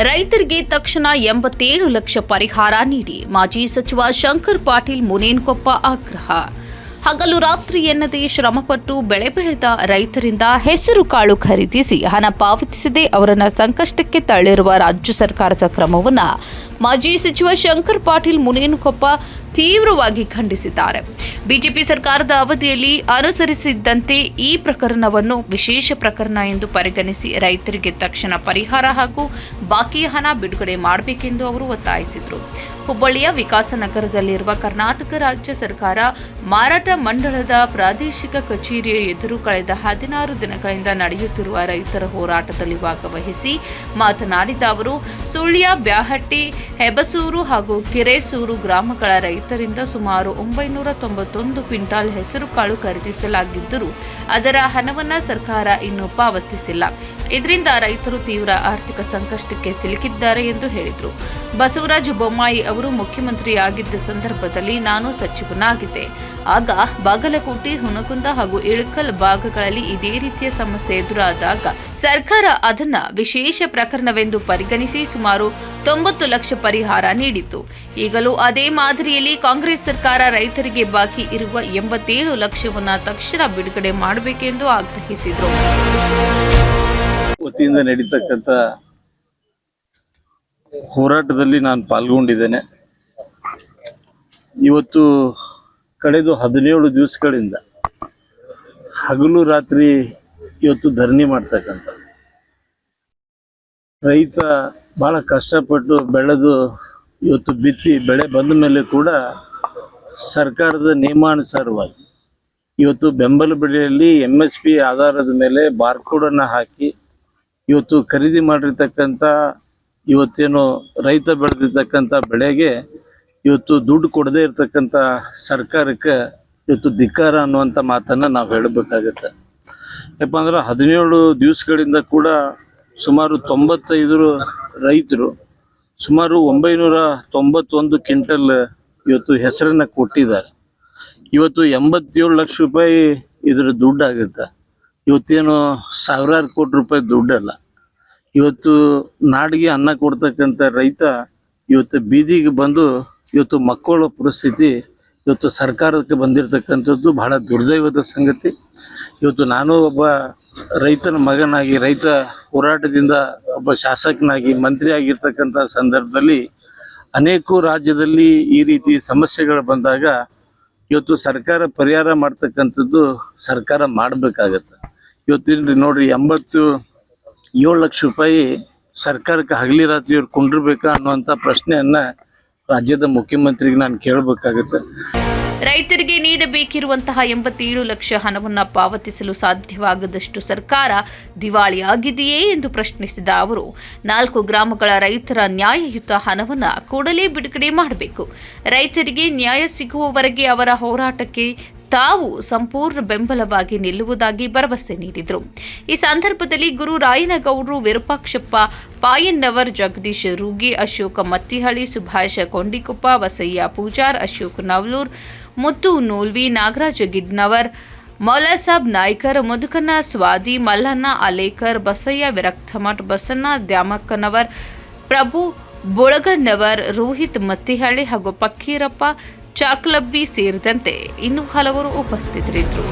ರೈತರಿಗೆ ತಕ್ಷಣ 87 ಲಕ್ಷ ಪರಿಹಾರ ನೀಡಿ ಮಾಜಿ ಸಚಿವ ಶಂಕರ್ ಪಾಟೀಲ್ ಮುನೇನಕೊಪ್ಪ ಆಗ್ರಹ. ಹಗಲು ರಾತ್ರಿ ಎನ್ನದೇ ಶ್ರಮಪಟ್ಟು ಬೆಳೆ ಬೆಳೆದ ರೈತರಿಂದ ಹೆಸರು ಕಾಳು ಖರೀದಿಸಿ ಹಣ ಪಾವತಿಸದೆ ಅವರನ್ನು ಸಂಕಷ್ಟಕ್ಕೆ ತಳ್ಳಿರುವ ರಾಜ್ಯ ಸರ್ಕಾರದ ಕ್ರಮವನ್ನು ಮಾಜಿ ಸಚಿವ ಶಂಕರ್ ಪಾಟೀಲ್ ಮುನೇನಕೊಪ್ಪ ತೀವ್ರವಾಗಿ ಖಂಡಿಸಿದ್ದಾರೆ. ಬಿಜೆಪಿ ಸರ್ಕಾರದ ಅವಧಿಯಲ್ಲಿ ಅನುಸರಿಸಿದ್ದಂತೆ ಈ ಪ್ರಕರಣವನ್ನು ವಿಶೇಷ ಪ್ರಕರಣ ಎಂದು ಪರಿಗಣಿಸಿ ರೈತರಿಗೆ ತಕ್ಷಣ ಪರಿಹಾರ ಹಾಗೂ ಬಾಕಿ ಹಣ ಬಿಡುಗಡೆ ಮಾಡಬೇಕೆಂದು ಅವರು ಒತ್ತಾಯಿಸಿದರು. ಹುಬ್ಬಳ್ಳಿಯ ವಿಕಾಸನಗರದಲ್ಲಿರುವ ಕರ್ನಾಟಕ ರಾಜ್ಯ ಸರ್ಕಾರ ಮಾರಾಟ ಮಂಡಳದ ಪ್ರಾದೇಶಿಕ ಕಚೇರಿಯ ಎದುರು ಕಳೆದ 16 ದಿನಗಳಿಂದ ನಡೆಯುತ್ತಿರುವ ರೈತರ ಹೋರಾಟದಲ್ಲಿ ಭಾಗವಹಿಸಿ ಮಾತನಾಡಿದ ಅವರು, ಸುಳ್ಯ, ಬ್ಯಾಹಟ್ಟಿ, ಹೆಬಸೂರು ಹಾಗೂ ಕೆರೆಸೂರು ಗ್ರಾಮಗಳ ರೈತರಿಂದ ಸುಮಾರು 991 ಕ್ವಿಂಟಾಲ್ ಹೆಸರು ಕಾಳು ಖರೀದಿಸಲಾಗಿದ್ದರೂ ಅದರ ಹಣವನ್ನು ಸರ್ಕಾರ ಇನ್ನೂ ಪಾವತಿಸಿಲ್ಲ. ಇದರಿಂದ ರೈತರು ತೀವ್ರ ಆರ್ಥಿಕ ಸಂಕಷ್ಟಕ್ಕೆ ಸಿಲುಕಿದ್ದಾರೆ ಎಂದು ಹೇಳಿದರು. ಬಸವರಾಜ ಬೊಮ್ಮಾಯಿ ಅವರು ಮುಖ್ಯಮಂತ್ರಿಯಾಗಿದ್ದ ಸಂದರ್ಭದಲ್ಲಿ ನಾನು ಸಚಿವನಾಗಿದ್ದೆ. ಆಗ ಬಾಗಲಕೋಟೆ, ಹುನಗುಂದ ಹಾಗೂ ಇಳಕಲ್ ಭಾಗಗಳಲ್ಲಿ ಇದೇ ರೀತಿಯ ಸಮಸ್ಯೆ ಎದುರಾದಾಗ ಸರ್ಕಾರ ಅದನ್ನ ವಿಶೇಷ ಪ್ರಕರಣವೆಂದು ಪರಿಗಣಿಸಿ ಸುಮಾರು 90 ಲಕ್ಷ ಪರಿಹಾರ ನೀಡಿತ್ತು. ಈಗಲೂ ಅದೇ ಮಾದರಿಯಲ್ಲಿ ಕಾಂಗ್ರೆಸ್ ಸರ್ಕಾರ ರೈತರಿಗೆ ಬಾಕಿ ಇರುವ 87 ಲಕ್ಷವನ್ನ ತಕ್ಷಣ ಬಿಡುಗಡೆ ಮಾಡಬೇಕೆಂದು ಆಗ್ರಹಿಸಿದರು. ವತಿಯಿಂದ ನಡೀತಕ್ಕಂಥ ಹೋರಾಟದಲ್ಲಿ ನಾನು ಪಾಲ್ಗೊಂಡಿದ್ದೇನೆ. ಇವತ್ತು ಕಳೆದ 17 ದಿವಸಗಳಿಂದ ಹಗಲು ರಾತ್ರಿ ಇವತ್ತು ಧರಣಿ ಮಾಡ್ತಕ್ಕಂಥ ರೈತ ಬಹಳ ಕಷ್ಟಪಟ್ಟು ಬೆಳೆದು ಇವತ್ತು ಬಿತ್ತಿ ಬೆಳೆ ಬಂದ ಮೇಲೆ ಕೂಡ ಸರ್ಕಾರದ ನಿಯಮಾನುಸಾರವಾಗಿ ಇವತ್ತು ಬೆಂಬಲ ಬೆಲೆಯಲ್ಲಿ MSP ಆಧಾರದ ಮೇಲೆ ಬಾರ್ಕೋಡನ್ನು ಹಾಕಿ ಇವತ್ತು ಖರೀದಿ ಮಾಡಿರ್ತಕ್ಕಂಥ ಇವತ್ತೇನು ರೈತ ಬೆಳೆದಿರ್ತಕ್ಕಂಥ ಬೆಳೆಗೆ ಇವತ್ತು ದುಡ್ಡು ಕೊಡದೇ ಇರ್ತಕ್ಕಂಥ ಸರ್ಕಾರಕ್ಕೆ ಇವತ್ತು ಧಿಕ್ಕಾರ ಅನ್ನುವಂಥ ಮಾತನ್ನು ನಾವು ಹೇಳಬೇಕಾಗತ್ತೆ. ಯಾಕಪ್ಪ ಅಂದ್ರೆ 17 ದಿವಸಗಳಿಂದ ಕೂಡ ಸುಮಾರು 95 ರೈತರು ಸುಮಾರು 991 ಕ್ವಿಂಟಲ್ ಇವತ್ತು ಹೆಸರನ್ನು ಕೊಟ್ಟಿದ್ದಾರೆ. ಇವತ್ತು 87 ಲಕ್ಷ ರೂಪಾಯಿ ಇದರ ದುಡ್ಡಾಗುತ್ತೆ. ಇವತ್ತೇನು ಸಾವಿರಾರು ಕೋಟಿ ರೂಪಾಯಿ ದುಡ್ಡಲ್ಲ. ಇವತ್ತು ನಾಡಿಗೆ ಅನ್ನ ಕೊಡ್ತಕ್ಕಂಥ ರೈತ ಇವತ್ತು ಬೀದಿಗೆ ಬಂದು ಇವತ್ತು ಮಕ್ಕಳ ಪರಿಸ್ಥಿತಿ ಇವತ್ತು ಸರ್ಕಾರಕ್ಕೆ ಬಂದಿರತಕ್ಕಂಥದ್ದು ಬಹಳ ದುರ್ದೈವದ ಸಂಗತಿ. ಇವತ್ತು ನಾನು ಒಬ್ಬ ರೈತನ ಮಗನಾಗಿ ರೈತ ಹೋರಾಟದಿಂದ ಒಬ್ಬ ಶಾಸಕನಾಗಿ ಮಂತ್ರಿ ಆಗಿರ್ತಕ್ಕಂಥ ಸಂದರ್ಭದಲ್ಲಿ ಅನೇಕ ರಾಜ್ಯದಲ್ಲಿ ಈ ರೀತಿ ಸಮಸ್ಯೆಗಳು ಬಂದಾಗ ಇವತ್ತು ಸರ್ಕಾರ ಪರಿಹಾರ ಮಾಡ್ತಕ್ಕಂಥದ್ದು ಸರ್ಕಾರ ಮಾಡಬೇಕಾಗತ್ತೆ. ಇವತ್ತಿನ ನೋಡ್ರಿ 87 ಲಕ್ಷ ರೂಪಾಯಿ ಸರ್ಕಾರಕ್ಕೆ ಹಗಲಿ ರಾತ್ರಿ ಇವ್ರು ಕೊಂಡಿರ್ಬೇಕಾ ಅನ್ನುವಂಥ ಪ್ರಶ್ನೆಯನ್ನ ರಾಜ್ಯದ ಮುಖ್ಯಮಂತ್ರಿಗೆ ನಾನು ಕೇಳಬೇಕಾಗುತ್ತೆ. ರೈತರಿಗೆ ನೀಡಬೇಕಿರುವಂತಹ 87 ಲಕ್ಷ ಹಣವನ್ನು ಪಾವತಿಸಲು ಸಾಧ್ಯವಾಗದಷ್ಟು ಸರ್ಕಾರ ದಿವಾಳಿಯಾಗಿದೆಯೇ ಎಂದು ಪ್ರಶ್ನಿಸಿದ ಅವರು, 4 ಗ್ರಾಮಗಳ ರೈತರ ನ್ಯಾಯಯುತ ಹಣವನ್ನು ಕೂಡಲೇ ಬಿಡುಗಡೆ ಮಾಡಬೇಕು. ರೈತರಿಗೆ ನ್ಯಾಯ ಸಿಗುವವರೆಗೆ ಅವರ ಹೋರಾಟಕ್ಕೆ ತಾವು ಸಂಪೂರ್ಣ ಬೆಂಬಲವಾಗಿ ನಿಲ್ಲುವುದಾಗಿ ಭರವಸೆ ನೀಡಿದರು. ಈ ಸಂದರ್ಭದಲ್ಲಿ ಗುರು ರಾಯನಗೌಡರು, ವಿರೂಪಾಕ್ಷಪ್ಪ ಪಾಯನ್ನವರ್, ಜಗದೀಶ್ ರೂಗಿ, ಅಶೋಕ ಮತ್ತಿಹಳ್ಳಿ, ಸುಭಾಷ್ ಕೊಂಡಿಕೊಪ್ಪ, ವಸಯ್ಯ ಪೂಜಾರ್, ಅಶೋಕ್ ನವಲೂರ್, ಮುತ್ತು ನೂಲ್ವಿ, ನಾಗರಾಜ ಗಿಡ್ನವರ್, ಮೌಲಾಸಾಬ್ ನಾಯ್ಕರ್, ಮುದುಕನ ಸ್ವಾದಿ, ಮಲ್ಲಣ್ಣ ಅಲೇಕರ್, ಬಸಯ್ಯ ವಿರಕ್ತಮಠ್, ಬಸಣ್ಣ ದ್ಯಾಮಕ್ಕನವರ್, ಪ್ರಭು ಬುಳಗನ್ನವರ್, ರೋಹಿತ್ ಮತ್ತಿಹಳ್ಳಿ ಹಾಗೂ ಫಕ್ಕೀರಪ್ಪ ಚಾಕ್ಲಬ್ಬಿ ಸೇರಿದಂತೆ ಇನ್ನೂ ಹಲವರು ಉಪಸ್ಥಿತರಿದ್ದರು.